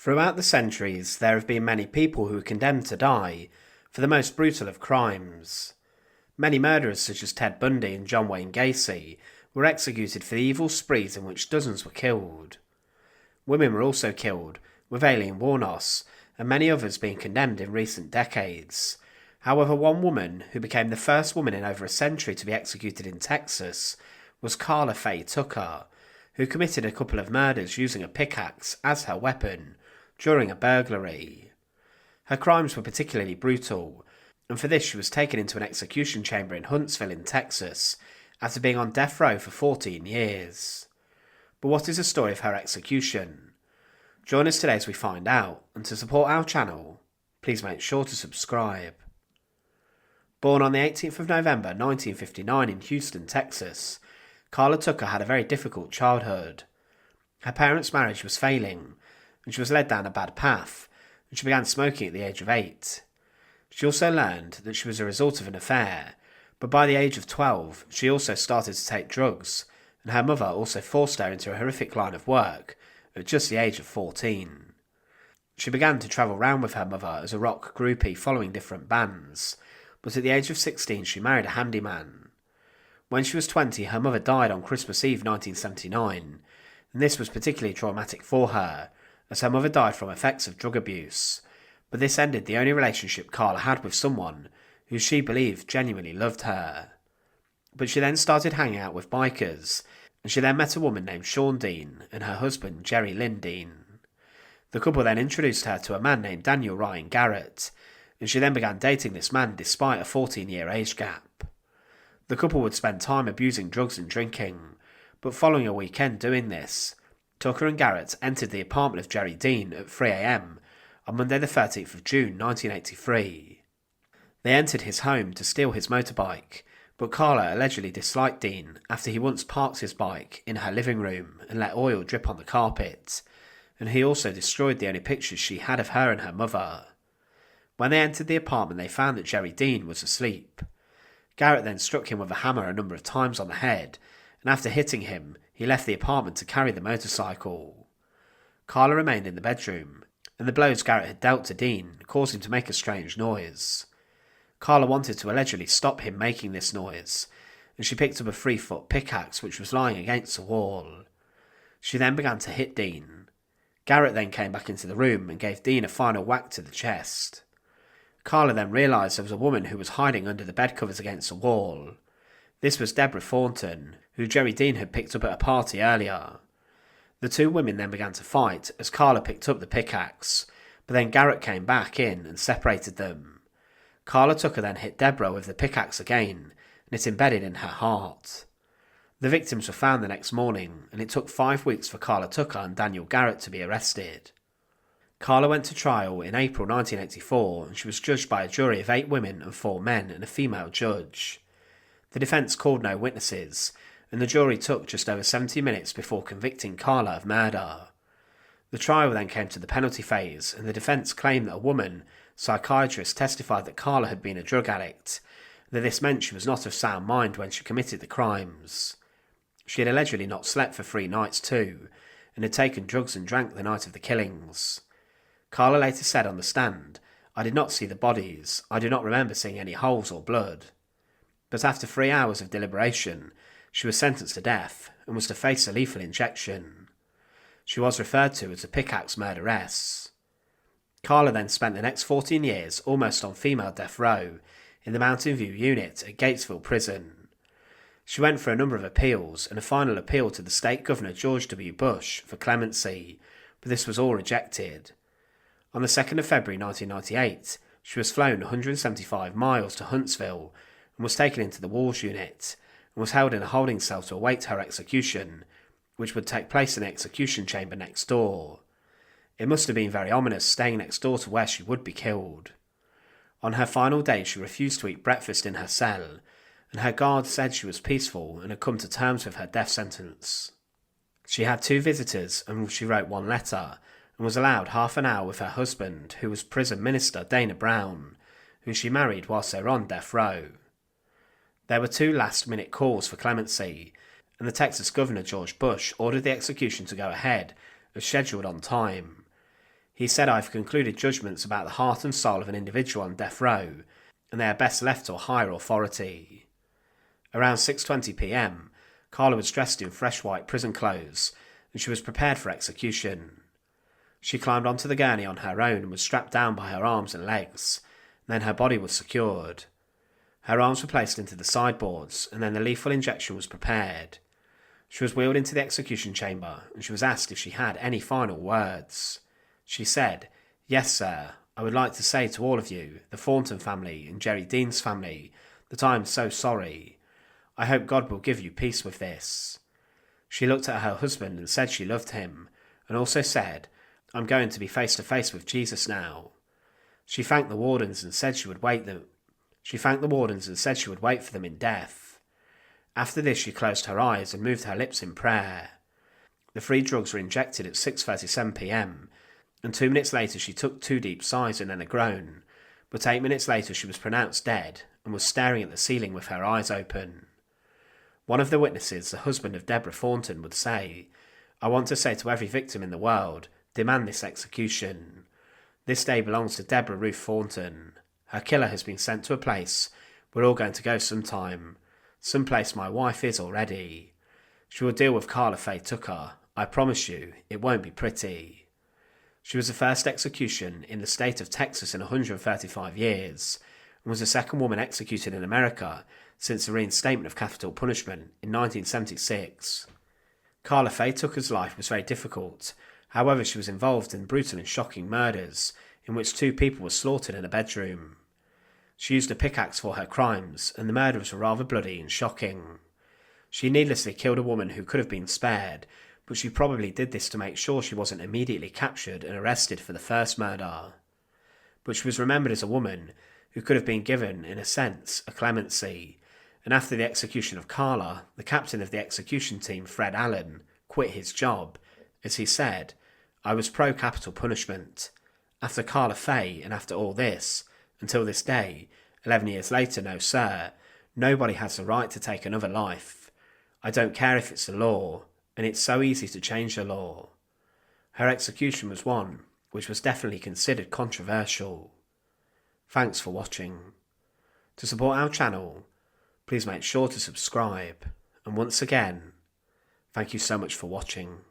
Throughout the centuries, there have been many people who were condemned to die for the most brutal of crimes. Many murderers such as Ted Bundy and John Wayne Gacy were executed for the evil sprees in which dozens were killed. Women were also killed, with Aileen Wuornos and many others being condemned in recent decades. However, one woman who became the first woman in over a century to be executed in Texas was Karla Faye Tucker, who committed a couple of murders using a pickaxe as her weapon during a burglary. Her crimes were particularly brutal, and for this she was taken into an execution chamber in Huntsville in Texas after being on death row for 14 years. But what is the story of her execution? Join us today as we find out, and to support our channel, please make sure to subscribe. Born on the 18th of November 1959 in Houston, Texas, Karla Tucker had a very difficult childhood. Her parents' marriage was failing, and she was led down a bad path, and she began smoking at the age of 8. She also learned that she was a result of an affair, but by the age of 12 she also started to take drugs, and her mother also forced her into a horrific line of work at just the age of 14. She began to travel round with her mother as a rock groupie following different bands, but at the age of 16 she married a handyman. When she was 20, her mother died on Christmas Eve 1979, and this was particularly traumatic for her, as her mother died from effects of drug abuse, but this ended the only relationship Karla had with someone who she believed genuinely loved her. But she then started hanging out with bikers, and she then met a woman named Sean Dean and her husband Jerry Lynn Dean. The couple then introduced her to a man named Daniel Ryan Garrett, and she then began dating this man despite a 14-year age gap. The couple would spend time abusing drugs and drinking, but following a weekend doing this, Tucker and Garrett entered the apartment of Jerry Dean at 3 a.m. on Monday the 13th of June 1983. They entered his home to steal his motorbike, but Karla allegedly disliked Dean after he once parked his bike in her living room and let oil drip on the carpet, and he also destroyed the only pictures she had of her and her mother. When they entered the apartment, they found that Jerry Dean was asleep. Garrett then struck him with a hammer a number of times on the head, and after hitting him, he left the apartment to carry the motorcycle. Karla remained in the bedroom, and the blows Garrett had dealt to Dean caused him to make a strange noise. Karla wanted to allegedly stop him making this noise, and she picked up a 3-foot pickaxe which was lying against the wall. She then began to hit Dean. Garrett then came back into the room and gave Dean a final whack to the chest. Karla then realised there was a woman who was hiding under the bed covers against the wall. This was Deborah Thornton, who Jerry Dean had picked up at a party earlier. The two women then began to fight as Karla picked up the pickaxe, but then Garrett came back in and separated them. Karla Tucker then hit Deborah with the pickaxe again, and it embedded in her heart. The victims were found the next morning, and it took 5 weeks for Karla Tucker and Daniel Garrett to be arrested. Karla went to trial in April 1984, and she was judged by a jury of 8 women and 4 men and a female judge. The defence called no witnesses, and the jury took just over 70 minutes before convicting Karla of murder. The trial then came to the penalty phase, and the defence claimed that a woman, psychiatrist, testified that Karla had been a drug addict, and that this meant she was not of sound mind when she committed the crimes. She had allegedly not slept for 3 nights too, and had taken drugs and drank the night of the killings. Karla later said on the stand, "I did not see the bodies, I do not remember seeing any holes or blood." But after 3 hours of deliberation, she was sentenced to death and was to face a lethal injection. She was referred to as the Pickaxe Murderess. Karla then spent the next 14 years almost on female death row in the Mountain View unit at Gatesville Prison. She went for a number of appeals and a final appeal to the state governor George W. Bush for clemency, but this was all rejected. On the 2nd of February 1998, she was flown 175 miles to Huntsville and was taken into the Walls unit and was held in a holding cell to await her execution, which would take place in the execution chamber next door. It must have been very ominous staying next door to where she would be killed. On her final day, she refused to eat breakfast in her cell, and her guards said she was peaceful and had come to terms with her death sentence. She had 2 visitors, and she wrote 1 letter, and was allowed half an hour with her husband, who was prison minister Dana Brown, whom she married whilst they were on death row. There were 2 last-minute calls for clemency, and the Texas Governor George Bush ordered the execution to go ahead as scheduled on time. He said, "I've concluded judgments about the heart and soul of an individual on death row, and they are best left to a higher authority." Around 6:20 p.m, Karla was dressed in fresh white prison clothes, and she was prepared for execution. She climbed onto the gurney on her own and was strapped down by her arms and legs, and then her body was secured. Her arms were placed into the sideboards, and then the lethal injection was prepared. She was wheeled into the execution chamber, and she was asked if she had any final words. She said, "Yes, sir. I would like to say to all of you, the Thornton family and Jerry Dean's family, that I am so sorry. I hope God will give you peace with this." She looked at her husband and said she loved him, and also said, "I'm going to be face to face with Jesus now." She thanked the wardens and said she would wait for them in death. After this, she closed her eyes and moved her lips in prayer. The 3 drugs were injected at 6:37 p.m, and 2 minutes later she took 2 deep sighs and then a groan, but 8 minutes later she was pronounced dead and was staring at the ceiling with her eyes open. One of the witnesses, the husband of Deborah Thornton, would say, "I want to say to every victim in the world, demand this execution. This day belongs to Deborah Ruth Thornton. Her killer has been sent to a place we're all going to go sometime. Someplace my wife is already. She will deal with Karla Faye Tucker. I promise you, it won't be pretty." She was the first execution in the state of Texas in 135 years, and was the second woman executed in America since the reinstatement of capital punishment in 1976. Karla Faye Tucker's life was very difficult. However, she was involved in brutal and shocking murders, in which 2 people were slaughtered in a bedroom. She used a pickaxe for her crimes, and the murders were rather bloody and shocking. She needlessly killed a woman who could have been spared, but she probably did this to make sure she wasn't immediately captured and arrested for the first murder. But she was remembered as a woman who could have been given, in a sense, a clemency, and after the execution of Karla, the captain of the execution team, Fred Allen, quit his job, as he said, "I was pro-capital punishment. After Karla Faye, and after all this, until this day, 11 years later, no sir, nobody has the right to take another life. I don't care if it's the law, and it's so easy to change the law." Her execution was one which was definitely considered controversial. Thanks for watching. To support our channel, please make sure to subscribe, and once again, thank you so much for watching.